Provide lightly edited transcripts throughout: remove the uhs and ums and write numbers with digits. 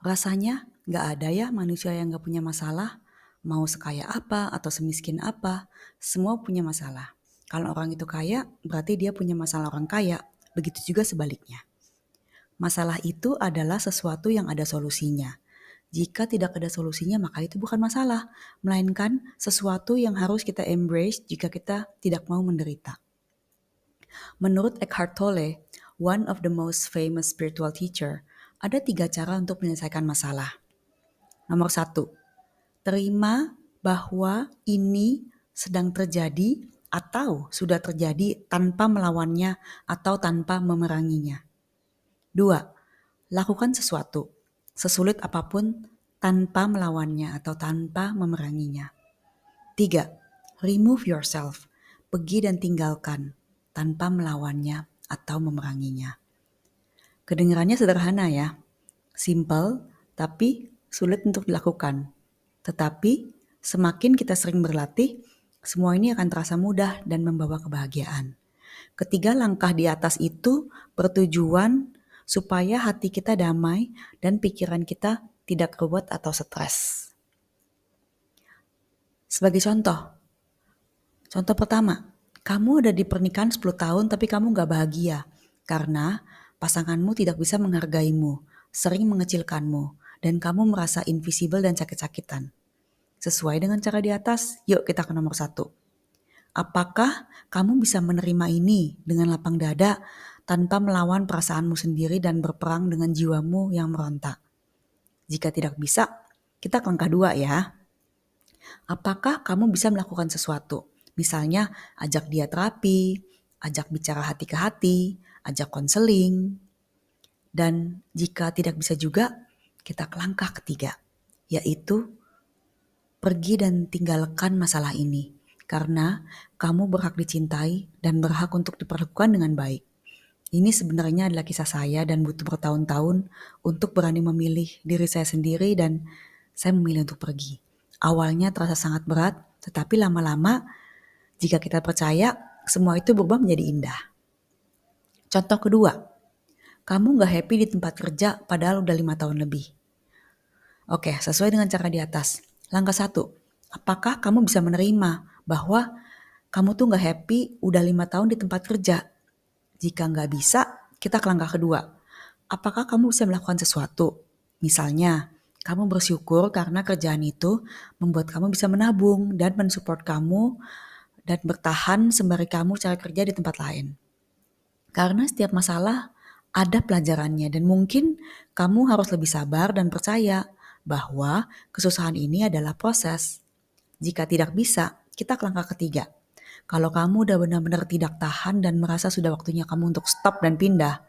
Rasanya nggak ada ya manusia yang nggak punya masalah. Mau sekaya apa atau semiskin apa, semua punya masalah. Kalau orang itu kaya, berarti dia punya masalah orang kaya. Begitu juga sebaliknya. Masalah itu adalah sesuatu yang ada solusinya. Jika tidak ada solusinya, maka itu bukan masalah, melainkan sesuatu yang harus kita embrace jika kita tidak mau menderita. Menurut Eckhart Tolle, one of the most famous spiritual teacher, ada 3 cara untuk menyelesaikan masalah. Nomor 1, terima bahwa ini sedang terjadi atau sudah terjadi tanpa melawannya atau tanpa memeranginya. 2, lakukan sesuatu, sesulit apapun tanpa melawannya atau tanpa memeranginya. 3, remove yourself, pergi dan tinggalkan tanpa melawannya atau memeranginya. Kedengarannya sederhana ya, simple tapi sulit untuk dilakukan. Tetapi semakin kita sering berlatih, semua ini akan terasa mudah dan membawa kebahagiaan. Ketiga langkah di atas itu bertujuan supaya hati kita damai dan pikiran kita tidak ruwet atau stres. Sebagai contoh pertama, kamu udah di pernikahan 10 tahun tapi kamu gak bahagia karena pasanganmu tidak bisa menghargaimu, sering mengecilkanmu, dan kamu merasa invisible dan sakit-sakitan. Sesuai dengan cara di atas, yuk kita ke nomor 1. Apakah kamu bisa menerima ini dengan lapang dada tanpa melawan perasaanmu sendiri dan berperang dengan jiwamu yang meronta? Jika tidak bisa, kita ke langkah 2 ya. Apakah kamu bisa melakukan sesuatu? Misalnya ajak dia terapi, ajak bicara hati ke hati, ajak konseling. Dan jika tidak bisa juga, kita ke langkah ketiga, yaitu pergi dan tinggalkan masalah ini. Karena kamu berhak dicintai dan berhak untuk diperlakukan dengan baik. Ini sebenarnya adalah kisah saya dan butuh bertahun-tahun untuk berani memilih diri saya sendiri dan saya memilih untuk pergi. Awalnya terasa sangat berat, tetapi lama-lama jika kita percaya, semua itu berubah menjadi indah. Contoh kedua, kamu gak happy di tempat kerja padahal udah 5 tahun lebih. Oke, sesuai dengan cara di atas. Langkah 1, apakah kamu bisa menerima bahwa kamu tuh gak happy udah 5 tahun di tempat kerja? Jika gak bisa, kita ke langkah kedua. Apakah kamu bisa melakukan sesuatu? Misalnya, kamu bersyukur karena kerjaan itu membuat kamu bisa menabung dan mensupport kamu dan bertahan sembari kamu cari kerja di tempat lain. Karena setiap masalah ada pelajarannya dan mungkin kamu harus lebih sabar dan percaya bahwa kesusahan ini adalah proses. Jika tidak bisa, kita ke langkah ketiga. Kalau kamu udah benar-benar tidak tahan dan merasa sudah waktunya kamu untuk stop dan pindah,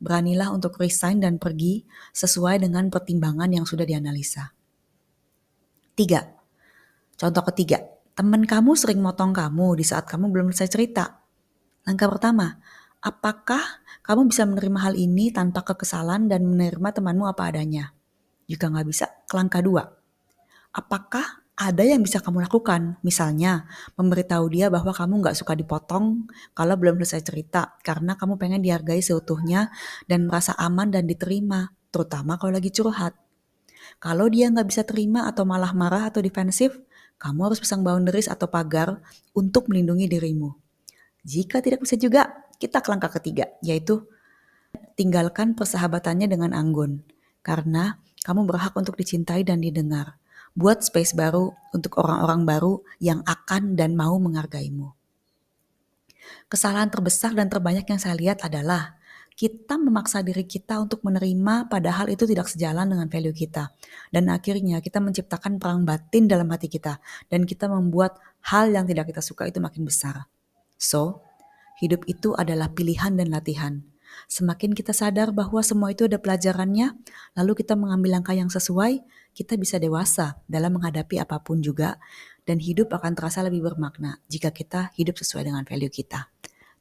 beranilah untuk resign dan pergi sesuai dengan pertimbangan yang sudah dianalisa. 3. Contoh ketiga, teman kamu sering motong kamu di saat kamu belum selesai cerita. Langkah pertama, apakah kamu bisa menerima hal ini tanpa kekesalan dan menerima temanmu apa adanya? Jika nggak bisa, ke langkah 2. Apakah ada yang bisa kamu lakukan? Misalnya, memberitahu dia bahwa kamu nggak suka dipotong kalau belum selesai cerita karena kamu pengen dihargai seutuhnya dan merasa aman dan diterima, terutama kalau lagi curhat. Kalau dia nggak bisa terima atau malah marah atau defensif, kamu harus pasang boundaries atau pagar untuk melindungi dirimu. Jika tidak bisa juga, kita ke langkah ketiga, yaitu tinggalkan persahabatannya dengan anggun. Karena kamu berhak untuk dicintai dan didengar. Buat space baru untuk orang-orang baru yang akan dan mau menghargaimu. Kesalahan terbesar dan terbanyak yang saya lihat adalah kita memaksa diri kita untuk menerima padahal itu tidak sejalan dengan value kita. Dan akhirnya kita menciptakan perang batin dalam hati kita. Dan kita membuat hal yang tidak kita suka itu makin besar. So, hidup itu adalah pilihan dan latihan. Semakin kita sadar bahwa semua itu ada pelajarannya, lalu kita mengambil langkah yang sesuai, kita bisa dewasa dalam menghadapi apapun juga. Dan hidup akan terasa lebih bermakna jika kita hidup sesuai dengan value kita.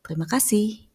Terima kasih.